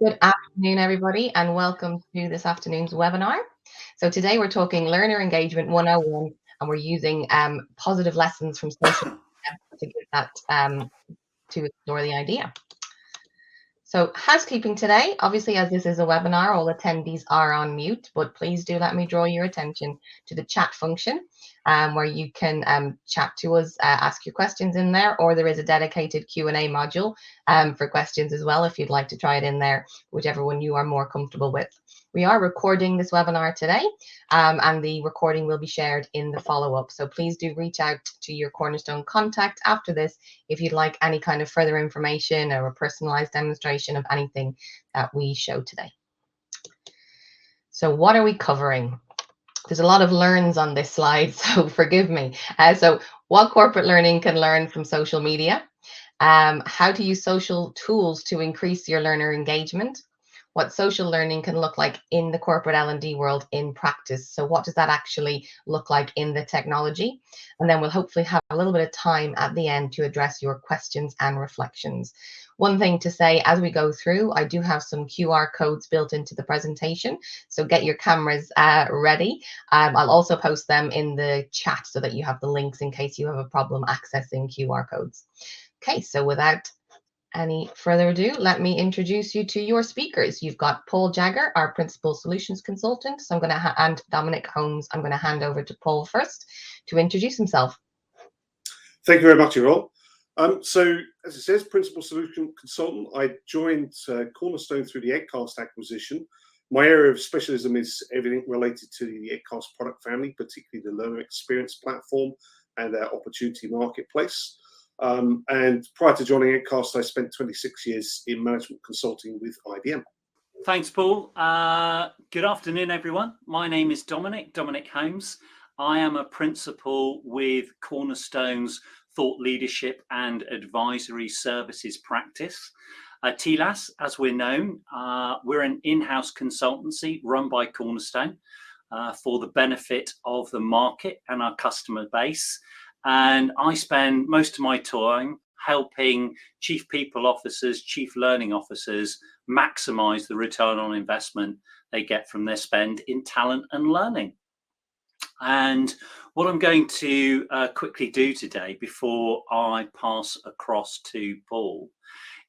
Good afternoon, everybody, and welcome to this afternoon's webinar. So today we're talking Learner Engagement 101, and we're using positive lessons from social media to get that to explore the idea. So housekeeping today, obviously, as this is a webinar, all attendees are on mute, but please do let me draw your attention to the chat function where you can chat to us, ask your questions in there, or there is a dedicated Q&A module for questions as well, if you'd like to try it in there, whichever one you are more comfortable with. We are recording this webinar today, and the recording will be shared in the follow-up. So please do reach out to your Cornerstone contact after this if you'd like any kind of further information or a personalized demonstration of anything that we show today. So what are we covering? There's a lot of learns on this slide, so forgive me. So what corporate learning can learn from social media, how to use social tools to increase your learner engagement, what social learning can look like in the corporate L&D world in practice. So what does that actually look like in the technology? And then we'll hopefully have a little bit of time at the end to address your questions and reflections. One thing to say as we go through, I do have some QR codes built into the presentation, so get your cameras ready. I'll also post them in the chat so that you have the links in case you have a problem accessing QR codes. Okay, so without any further ado, let me introduce you to your speakers. You've got Paul Jagger, our Principal Solutions Consultant. So I'm going to and Dominic Holmes. I'm going to hand over to Paul first to introduce himself. Thank you very much, Errol. So, as it says, Principal Solution Consultant. I joined Cornerstone through the Edcast acquisition. My area of specialism is everything related to the Edcast product family, particularly the learner experience platform and our opportunity marketplace. And prior to joining Edcast, I spent 26 years in management consulting with IBM. Thanks, Paul. Good afternoon, everyone. My name is Dominic Holmes. I am a principal with Cornerstone's Thought Leadership and Advisory Services practice. TLAS, as we're known, we're an in-house consultancy run by Cornerstone for the benefit of the market and our customer base. And I spend most of my time helping chief people officers, chief learning officers maximize the return on investment they get from their spend in talent and learning. And what I'm going to quickly do today before I pass across to Paul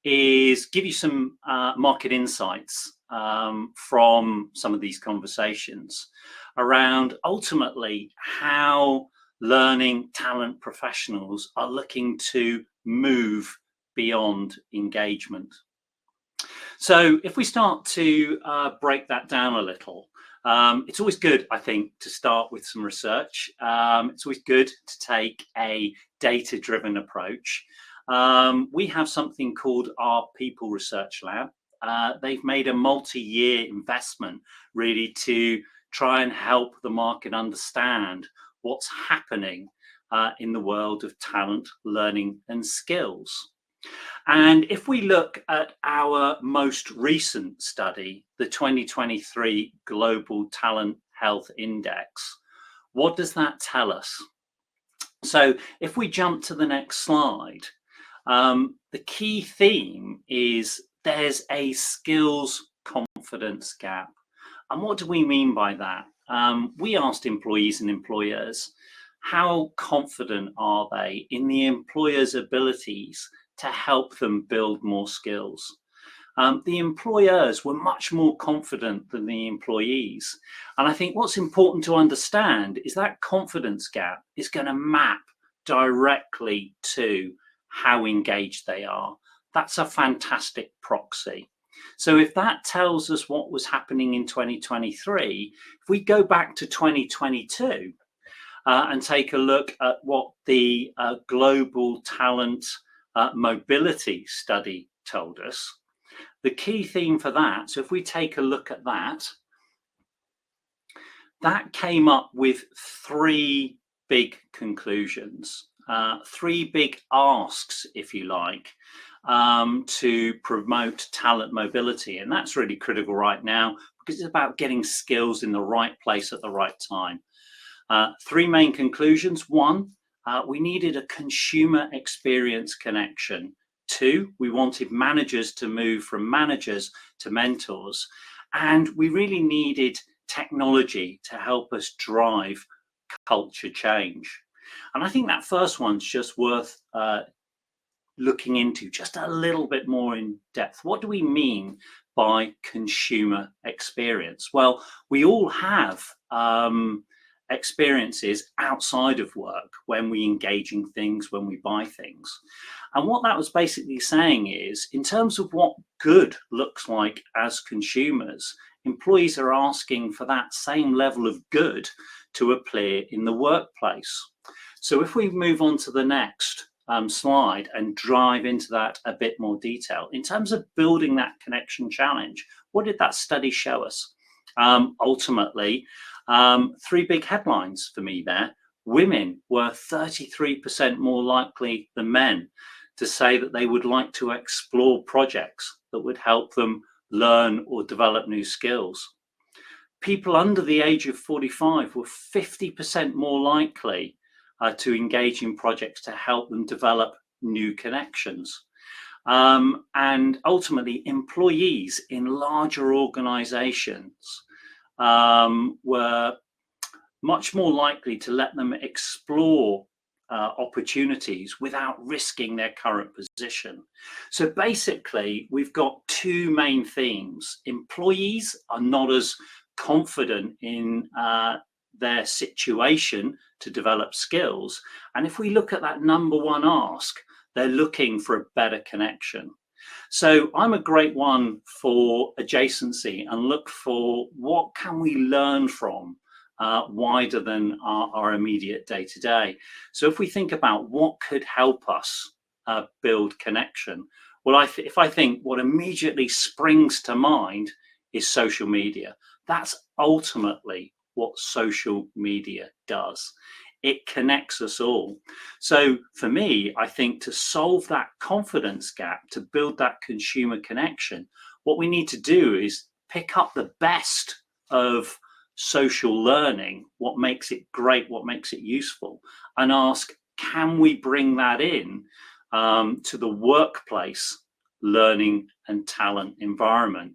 is give you some market insights from some of these conversations around ultimately how learning talent professionals are looking to move beyond engagement. So if we start to break that down a little, it's always good, I think, to start with some research. It's always good to take a data-driven approach. We have something called our People Research Lab. They've made a multi-year investment really to try and help the market understand what's happening in the world of talent, learning, and skills. And if we look at our most recent study, the 2023 Global Talent Health Index, what does that tell us? So if we jump to the next slide, the key theme is there's a skills confidence gap. And what do we mean by that? We asked employees and employers, how confident are they in the employer's abilities to help them build more skills? The employers were much more confident than the employees. And I think what's important to understand is that confidence gap is going to map directly to how engaged they are. That's a fantastic proxy. So if that tells us what was happening in 2023, if we go back to 2022 and take a look at what the Global Talent Mobility Study told us, the key theme for that, so if we take a look at that, that came up with three big conclusions, three big asks, if you like, to promote talent mobility. And that's really critical right now because it's about getting skills in the right place at the right time. Three main conclusions. One, we needed a consumer experience connection Two, we wanted managers to move from managers to mentors. And we really needed technology to help us drive culture change. And I think that first one's just worth looking into just a little bit more in depth. What do we mean by consumer experience? Well, we all have experiences outside of work when we engage in things, when we buy things. And what that was basically saying is, in terms of what good looks like as consumers, employees are asking for that same level of good to appear in the workplace. So if we move on to the next slide and dive into that a bit more detail, in terms of building that connection challenge, what did that study show us? Ultimately, three big headlines for me there. Women were 33% more likely than men to say that they would like to explore projects that would help them learn or develop new skills. People under the age of 45 were 50% more likely to engage in projects to help them develop new connections. And ultimately, employees in larger organizations were much more likely to let them explore opportunities without risking their current position. So basically, we've got two main themes. Employees are not as confident in their situation to develop skills. And if we look at that number one ask, they're looking for a better connection. So I'm a great one for adjacency and look for what can we learn from wider than our immediate day-to-day. So if we think about what could help us build connection, well, if I think what immediately springs to mind is social media. That's ultimately what social media does. It connects us all. So for me, I think to solve that confidence gap, to build that consumer connection, what we need to do is pick up the best of social learning, what makes it great, what makes it useful, and ask, can we bring that in to the workplace learning and talent environment?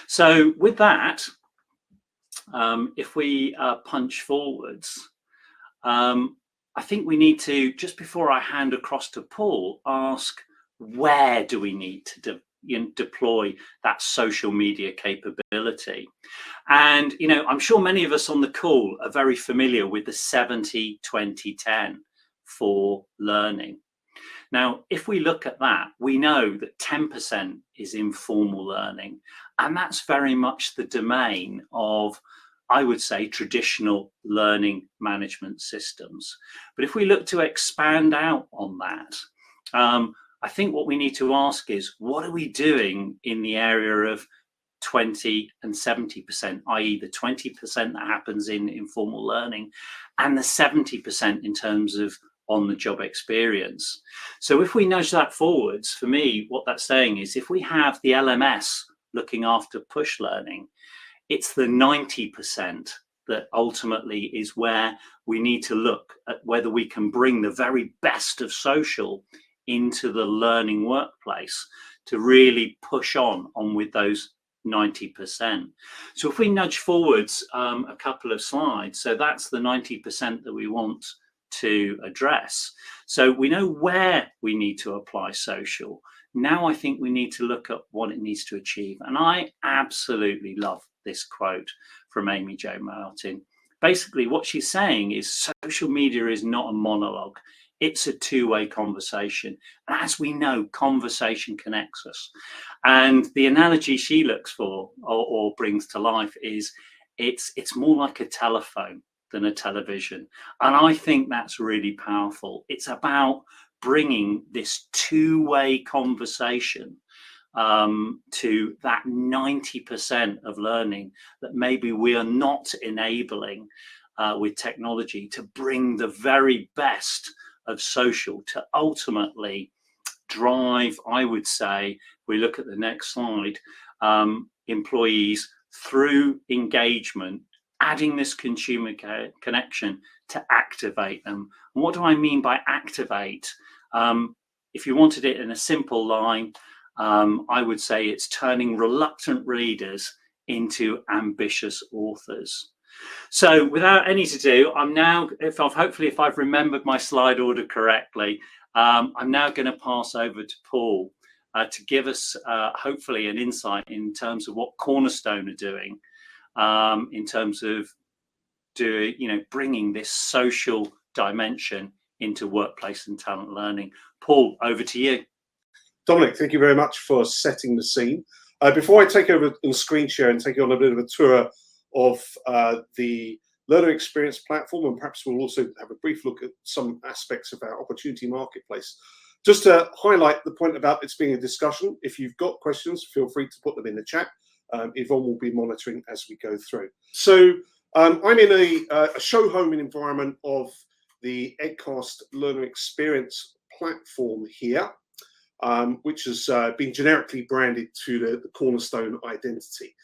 So with that, if we punch forwards, I think we need to, just before I hand across to Paul, ask where do we need to deploy that social media capability? And, I'm sure many of us on the call are very familiar with the 70-20-10 for learning. Now, if we look at that, we know that 10% is informal learning, and that's very much the domain of, I would say, traditional learning management systems. But if we look to expand out on that, I think what we need to ask is, what are we doing in the area of 20 and 70%, i.e. the 20% that happens in informal learning and the 70% in terms of on-the-job experience? So if we nudge that forwards, for me, what that's saying is, if we have the LMS looking after push learning, it's the 90% that ultimately is where we need to look at whether we can bring the very best of social into the learning workplace to really push on with those 90%. So if we nudge forwards a couple of slides, so that's the 90% that we want to address. So we know where we need to apply social. Now I think we need to look at what it needs to achieve. And I absolutely love this quote from Amy Jo Martin. Basically, what she's saying is social media is not a monologue. It's a two-way conversation. And as we know, conversation connects us. And the analogy she looks for or brings to life is it's more like a telephone than a television. And I think that's really powerful. It's about bringing this two-way conversation to that 90% of learning that maybe we are not enabling with technology, to bring the very best of social to ultimately drive, I would say, if we look at the next slide, employees through engagement, adding this consumer connection to activate them. And what do I mean by activate? if you wanted it in a simple line, I would say it's turning reluctant readers into ambitious authors. So without any to do, I'm now, hopefully if I've remembered my slide order correctly, I'm now going to pass over to Paul to give us hopefully an insight in terms of what Cornerstone are doing in terms of bringing this social dimension into workplace and talent learning. Paul, over to you. Dominic, thank you very much for setting the scene. Before I take over and screen share and take you on a bit of a tour of the learner experience platform, and perhaps we'll also have a brief look at some aspects of our opportunity marketplace. Just to highlight the point about this being a discussion, if you've got questions, feel free to put them in the chat. Yvonne will be monitoring as we go through. So I'm in a show home environment of the EdCast Learner Experience platform here, which has been generically branded to the Cornerstone identity.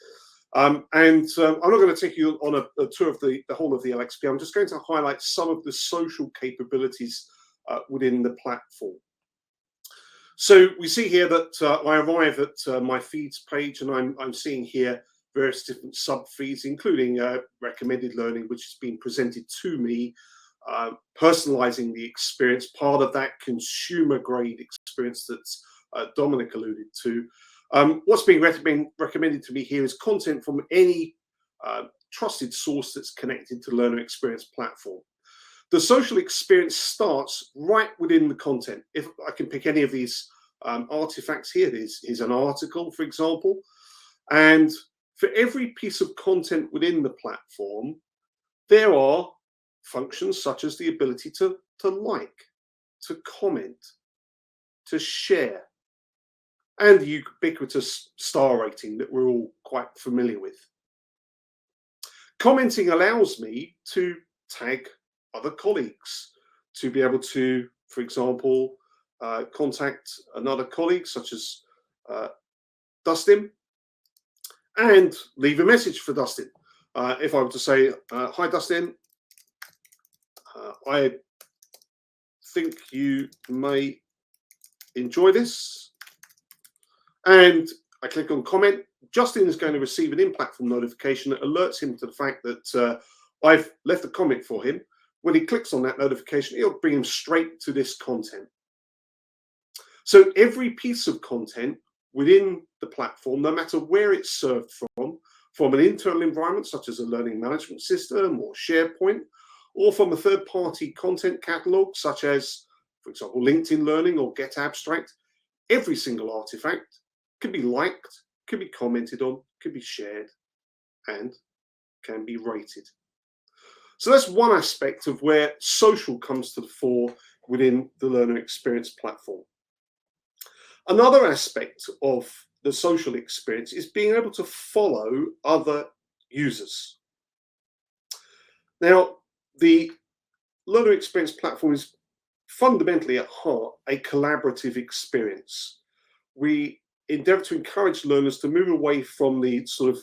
I'm not going to take you on a tour of the whole of the LXP. I'm just going to highlight some of the social capabilities within the platform. So we see here that I arrive at my feeds page, and I'm seeing here various different sub feeds, including recommended learning, which has been presented to me, personalizing the experience, part of that consumer grade experience that Dominic alluded to. What's being recommended to me here is content from any trusted source that's connected to Learner Experience platform. The social experience starts right within the content. If I can pick any of these artifacts here, here's an article, for example, and for every piece of content within the platform, there are functions such as the ability to like, to comment, to share, and the ubiquitous star rating that we're all quite familiar with. Commenting allows me to tag other colleagues, to be able to, for example, contact another colleague such as Dustin and leave a message for Dustin. If I were to say, hi Dustin, I think you may enjoy this, and I click on comment, Justin is going to receive an in-platform notification that alerts him to the fact that I've left a comment for him. When he clicks on that notification, it'll bring him straight to this content. So every piece of content within the platform, no matter where it's served from an internal environment such as a learning management system or SharePoint, or from a third-party content catalog such as, for example, LinkedIn Learning or GetAbstract, every single artifact can be liked, can be commented on, can be shared, and can be rated. So that's one aspect of where social comes to the fore within the Learner Experience platform. Another aspect of the social experience is being able to follow other users. Now, the Learner Experience platform is fundamentally at heart a collaborative experience. We endeavor to encourage learners to move away from the sort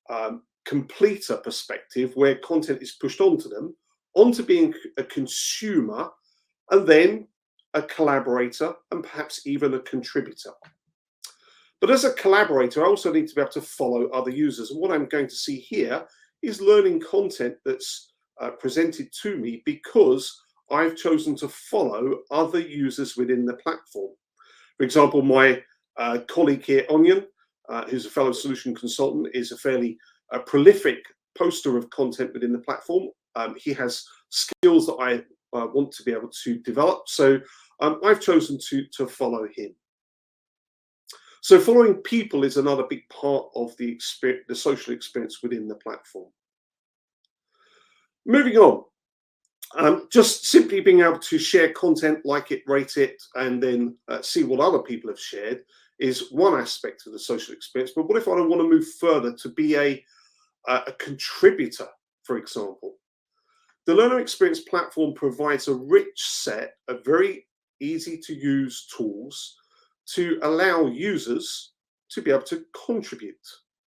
of completer perspective where content is pushed onto them, onto being a consumer, and then a collaborator, and perhaps even a contributor. But as a collaborator, I also need to be able to follow other users. And what I'm going to see here is learning content that's presented to me because I've chosen to follow other users within the platform. For example, my colleague here, Onion, who's a fellow solution consultant, is a fairly prolific poster of content within the platform. He has skills that I want to be able to develop, so I've chosen to follow him. So following people is another big part of the social experience within the platform. Moving on, just simply being able to share content, like it, rate it, and then see what other people have shared is one aspect of the social experience. But what if I don't want to move further to be a contributor, for example? The Learner Experience platform provides a rich set of very easy to use tools to allow users to be able to contribute,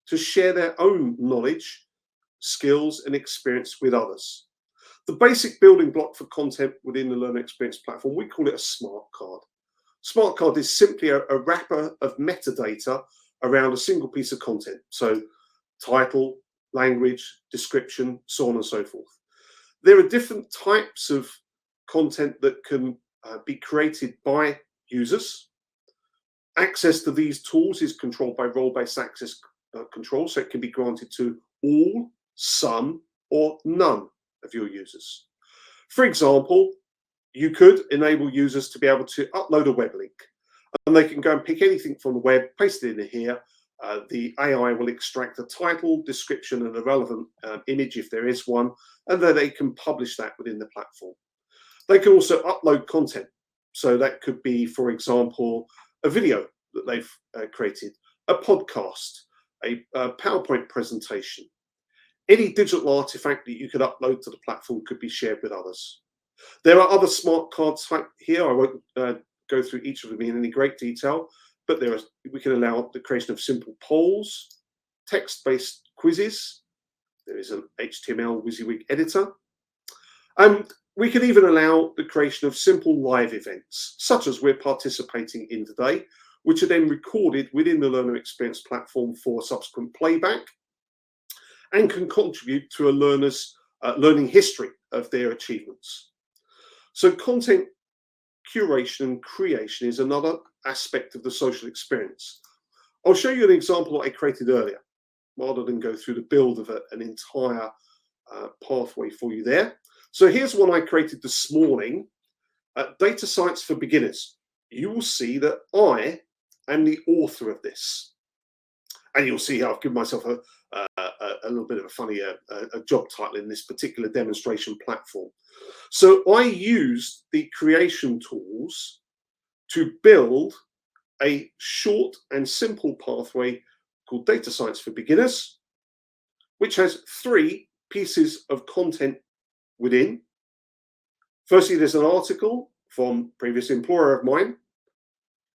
to share their own knowledge, skills, and experience with others. The basic building block for content within the Learner Experience platform, we call it a smart card. Smart card is simply a wrapper of metadata around a single piece of content. So title, language, description, so on and so forth. There are different types of content that can be created by users. Access to these tools is controlled by role-based access control, so it can be granted to all, some, or none of your users. For example, you could enable users to be able to upload a web link, and they can go and pick anything from the web, paste it in here. The AI will extract the title, description, and a relevant image if there is one, and then they can publish that within the platform. They can also upload content. So that could be, for example, a video that they've created, a podcast, a PowerPoint presentation. Any digital artifact that you could upload to the platform could be shared with others. There are other smart cards here. I won't go through each of them in any great detail, but we can allow the creation of simple polls, text-based quizzes. There is an HTML WYSIWYG editor. And we can even allow the creation of simple live events, such as we're participating in today, which are then recorded within the learner experience platform for subsequent playback and can contribute to a learner's learning history of their achievements. So content curation and creation is another aspect of the social experience. I'll show you an example that I created earlier, rather than go through the build of an entire pathway for you there. So here's one I created this morning, Data Science for Beginners. You will see that I am the author of this. And you'll see how I've given myself a little bit of a funny job title in this particular demonstration platform. So I used the creation tools to build a short and simple pathway called Data Science for Beginners, which has 3 pieces of content within. Firstly, there's an article from a previous employer of mine.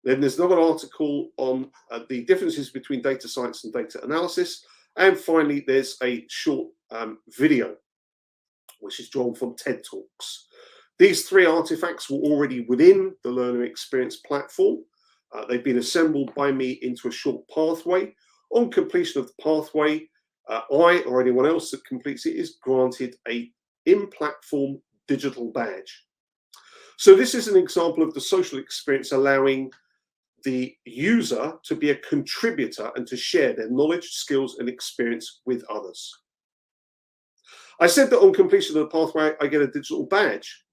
Then there's another article on the differences between data science and data analysis. And finally, there's a short video, which is drawn from TED Talks. These 3 artifacts were already within the learner experience platform. They've been assembled by me into a short pathway. On completion of the pathway, I or anyone else that completes it is granted a in-platform digital badge. So this is an example of the social experience allowing the user to be a contributor and to share their knowledge, skills, and experience with others. I said that on completion of the pathway, I get a digital badge.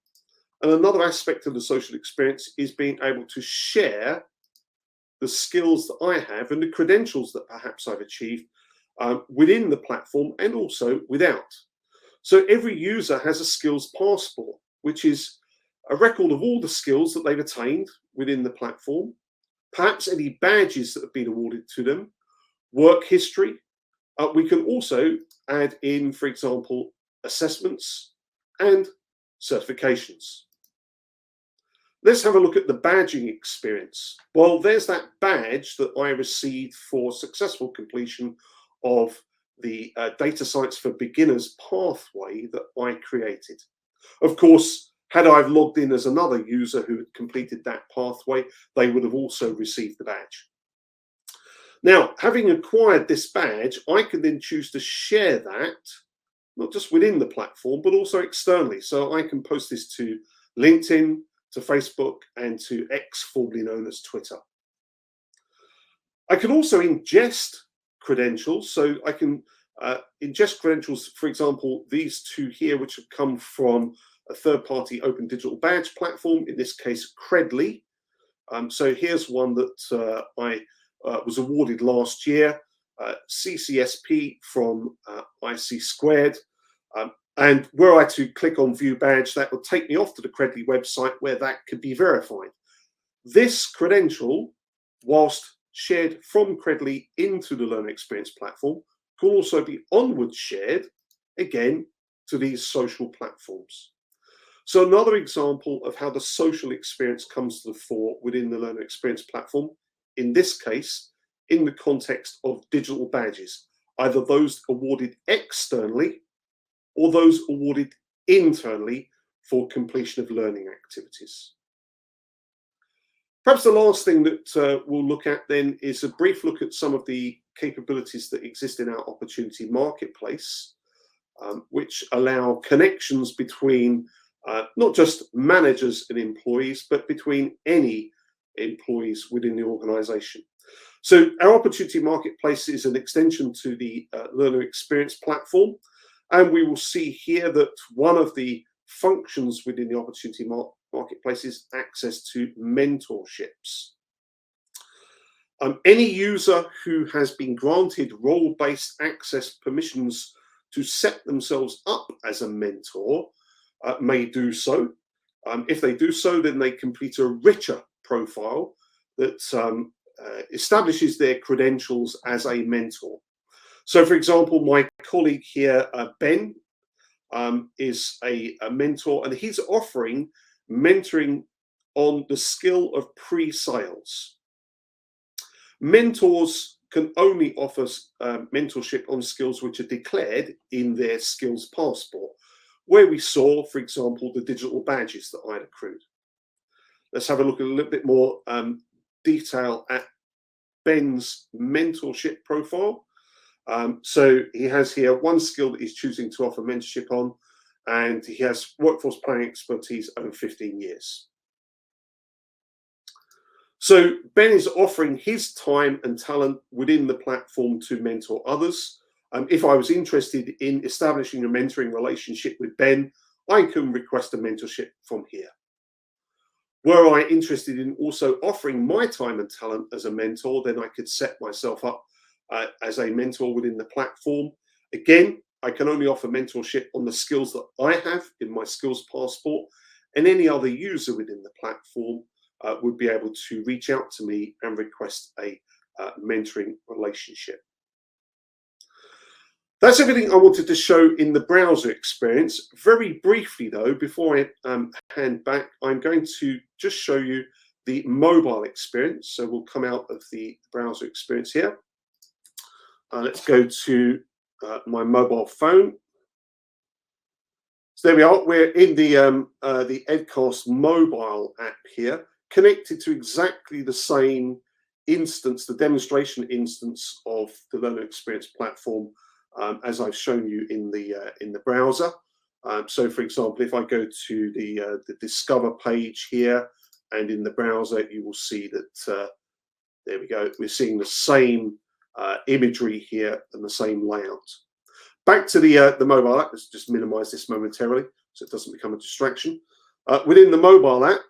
And another aspect of the social experience is being able to share the skills that I have and the credentials that perhaps I've achieved within the platform and also without. So every user has a skills passport, which is a record of all the skills that they've attained within the platform, perhaps any badges that have been awarded to them, work history. We can also add in, for example, assessments and certifications. Let's have a look at the badging experience. Well, there's that badge that I received for successful completion of the Data Science for Beginners pathway that I created. Of course, had I logged in as another user who had completed that pathway, they would have also received the badge. Now, having acquired this badge, I can then choose to share that, not just within the platform, but also externally. So I can post this to LinkedIn, to Facebook, and to X, formerly known as Twitter. I can also ingest credentials. So I can ingest credentials, for example, these 2 here, which have come from a third-party open digital badge platform, in this case, Credly. So here's one that I was awarded last year, CCSP from IC Squared. And were I to click on View Badge, that will take me off to the Credly website where that could be verified. This credential, whilst shared from Credly into the Learner Experience platform, can also be onwards shared, again, to these social platforms. So another example of how the social experience comes to the fore within the Learner Experience platform, in this case, in the context of digital badges, either those awarded externally or those awarded internally for completion of learning activities. Perhaps the last thing that we'll look at then is a brief look at some of the capabilities that exist in our opportunity marketplace, which allow connections between not just managers and employees, but between any employees within the organization. So our opportunity marketplace is an extension to the learner experience platform. And we will see here that one of the functions within the opportunity marketplace is access to mentorships. Any user who has been granted role-based access permissions to set themselves up as a mentor may do so. If they do so, then they complete a richer profile that establishes their credentials as a mentor. So, for example, my colleague here, Ben, is a mentor, and he's offering mentoring on the skill of pre-sales. Mentors can only offer mentorship on skills which are declared in their skills passport, where we saw, for example, the digital badges that I'd accrued. Let's have a look at a little bit more detail at Ben's mentorship profile. So he has here one skill that he's choosing to offer mentorship on, and he has workforce planning expertise over 15 years. So Ben is offering his time and talent within the platform to mentor others. If I was interested in establishing a mentoring relationship with Ben, I can request a mentorship from here. Were I interested in also offering my time and talent as a mentor, then I could set myself up as a mentor within the platform. Again, I can only offer mentorship on the skills that I have in my skills passport, and any other user within the platform would be able to reach out to me and request a mentoring relationship. That's everything I wanted to show in the browser experience. Very briefly though, before I hand back, I'm going to just show you the mobile experience. So we'll come out of the browser experience here. Let's go to my mobile phone. So there we are. We're in the Edcast mobile app here, connected to exactly the same instance, the demonstration instance of the learner experience platform as I've shown you in the browser. So, for example, if I go to the Discover page here, and in the browser, you will see that there we go. We're seeing the same imagery here and the same layout. Back to the mobile app. Let's just minimize this momentarily so it doesn't become a distraction. Within the mobile app,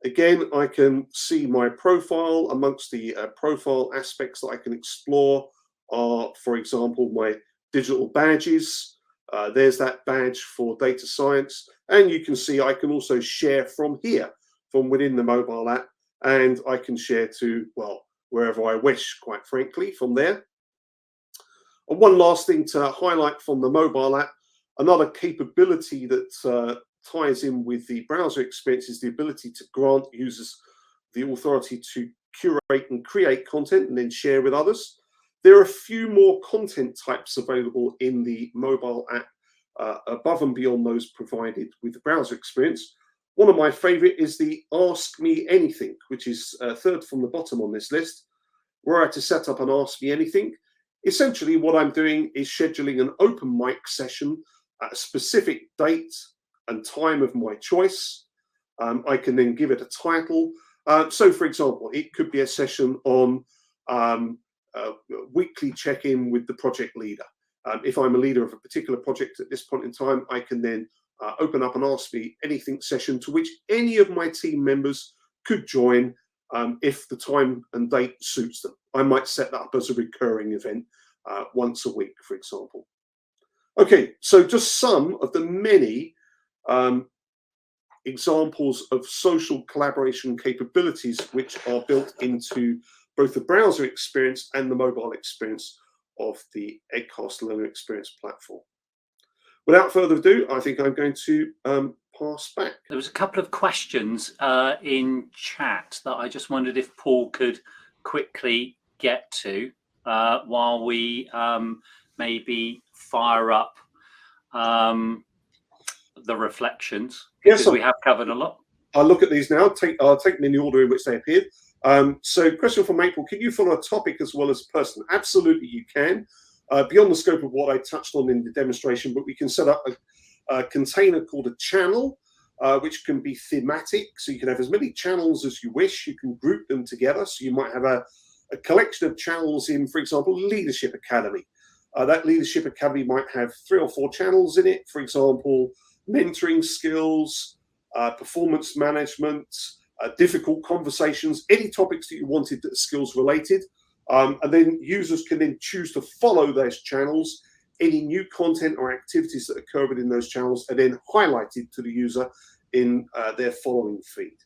again, I can see my profile. Amongst the profile aspects that I can explore are, for example, my digital badges. There's that badge for data science. And you can see I can also share from here, from within the mobile app, and I can share to, well, wherever I wish, quite frankly, from there. And one last thing to highlight from the mobile app, another capability that ties in with the browser experience is the ability to grant users the authority to curate and create content and then share with others. There are a few more content types available in the mobile app above and beyond those provided with the browser experience. One of my favorite is the Ask Me Anything, which is third from the bottom on this list. Were I to set up an Ask Me Anything, essentially what I'm doing is scheduling an open mic session at a specific date and time of my choice. I can then give it a title. So, for example, it could be a session on weekly check-in with the project leader. If I'm a leader of a particular project at this point in time, I can then open up an Ask Me Anything session to which any of my team members could join if the time and date suits them. I might set that up as a recurring event once a week, for example. Okay, so just some of the many examples of social collaboration capabilities which are built into both the browser experience and the mobile experience of the Edcast Learner Experience platform. Without further ado, I think I'm going to pass back. There was a couple of questions in chat that I just wondered if Paul could quickly get to while we maybe fire up the reflections, because we have covered a lot. I'll look at these now. I'll take them in the order in which they appeared. So question from April, can you follow a topic as well as a person? Absolutely, you can. Beyond the scope of what I touched on in the demonstration, but we can set up a container called a channel, which can be thematic. So you can have as many channels as you wish. You can group them together. So you might have a collection of channels in, for example, Leadership Academy. That Leadership Academy might have 3 or 4 channels in it. For example, mentoring skills, performance management, difficult conversations, any topics that you wanted that are skills related. And then users can then choose to follow those channels. Any new content or activities that occur within those channels are then highlighted to the user in their following feed.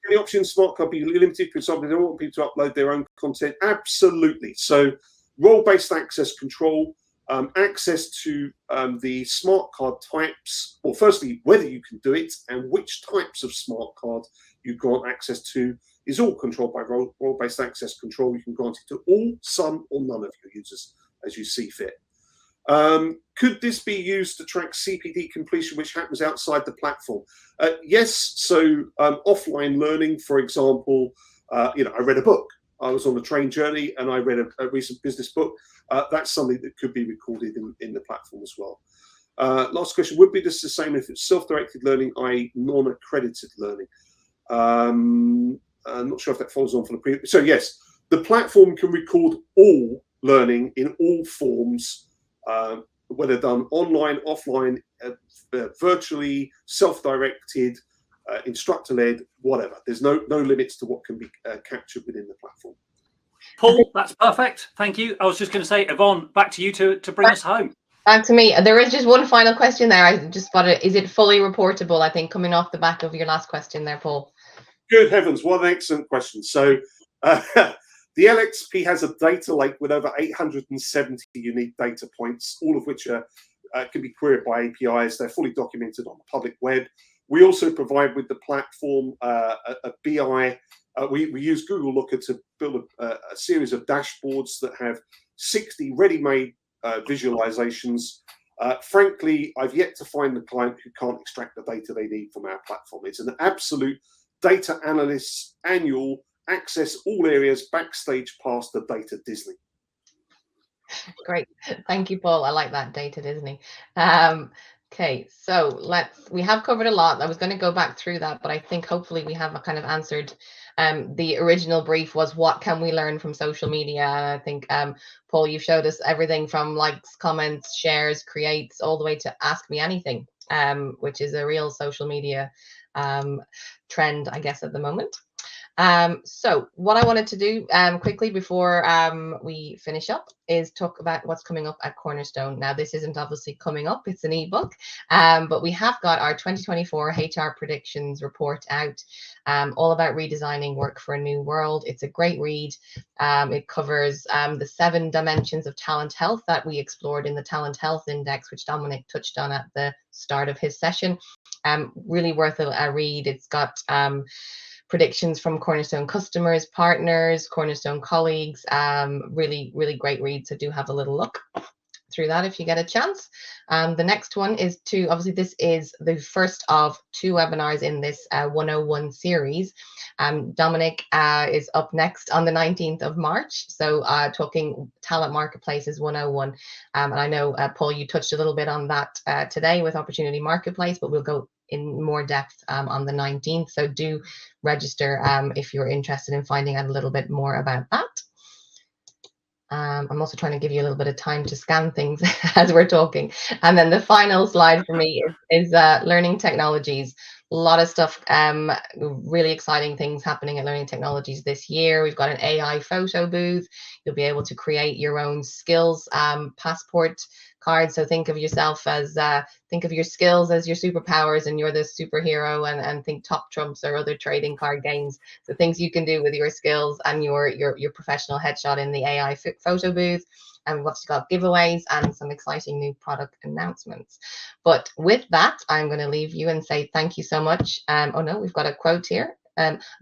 Can the option smart card be limited? For example, they don't want people to upload their own content. Absolutely. So role-based access control, access to the smart card types, or firstly, whether you can do it and which types of smart card you grant access to is all controlled by role-based access control. You can grant it to all, some, or none of your users as you see fit. Could this be used to track CPD completion, which happens outside the platform? Yes. So offline learning, for example, I read a book. I was on a train journey and I read a recent business book. That's something that could be recorded in the platform as well. Last question, would be this the same if it's self-directed learning, i.e. non-accredited learning? I'm not sure if that follows on from the previous. So yes, the platform can record all learning in all forms, whether done online, offline, virtually, self-directed, instructor-led, whatever. There's no limits to what can be captured within the platform. Paul, that's perfect. Thank you. I was just going to say, Yvonne, back to you to bring us home. Back to me. There is just one final question there. I just spotted. Is it fully reportable? I think coming off the back of your last question there, Paul. Good heavens, what an excellent question. So the LXP has a data lake with over 870 unique data points, all of which are can be queried by APIs. They're fully documented on the public web. We also provide with the platform a BI. We use Google Looker to build a series of dashboards that have 60 ready-made visualizations. Frankly, I've yet to find the client who can't extract the data they need from our platform. It's an absolute data analyst's annual access all areas backstage past the data Disney. Great. Thank you, Paul. I like that, data Disney. Okay, so we have covered a lot. I was going to go back through that, but I think hopefully we have kind of answered. The original brief was what can we learn from social media? And I think, Paul, you've showed us everything from likes, comments, shares, creates, all the way to ask me anything, which is a real social media trend, I guess, at the moment. So what I wanted to do quickly before we finish up is talk about what's coming up at Cornerstone. Now, this isn't obviously coming up, it's an ebook, but we have got our 2024 HR predictions report out, all about redesigning work for a new world. It's a great read. It covers the 7 dimensions of talent health that we explored in the Talent Health Index, which Dominic touched on at the start of his session. Really worth a read. It's got predictions from Cornerstone customers, partners, Cornerstone colleagues. Really, really great read. So do have a little look through that if you get a chance. The next one is obviously this is the first of 2 webinars in this 101 series. Dominic is up next on the 19th of March. So talking Talent Marketplaces 101. And I know, Paul, you touched a little bit on that today with Opportunity Marketplace, but we'll go in more depth on the 19th. So do register if you're interested in finding out a little bit more about that. I'm also trying to give you a little bit of time to scan things as we're talking. And then the final slide for me is Learning Technologies. A lot of stuff, really exciting things happening at Learning Technologies this year. We've got an AI photo booth. You'll be able to create your own skills passport card. So think of yourself as, think of your skills as your superpowers and you're the superhero, and think Top Trumps or other trading card games. So things you can do with your skills and your professional headshot in the AI photo booth. And we've also got giveaways and some exciting new product announcements. But with that, I'm going to leave you and say thank you so much. Oh no, we've got a quote here.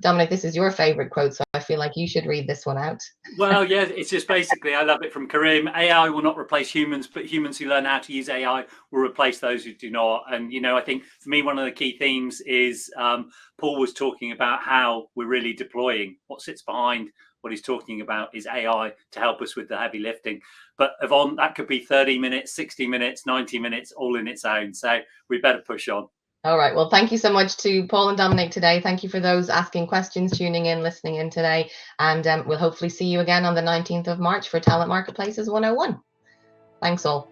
Dominic, this is your favorite quote, so I I feel like you should read this one out. Well, yeah, it's just basically, I love it from Karim. AI will not replace humans, but humans who learn how to use AI will replace those who do not. And, you know, I think for me, one of the key themes is Paul was talking about how we're really deploying. What sits behind what he's talking about is AI to help us with the heavy lifting. But Yvonne, that could be 30 minutes, 60 minutes, 90 minutes, all in its own. So we better push on. All right. Well, thank you so much to Paul and Dominic today. Thank you for those asking questions, tuning in, listening in today. And we'll hopefully see you again on the 19th of March for Talent Marketplaces 101. Thanks all.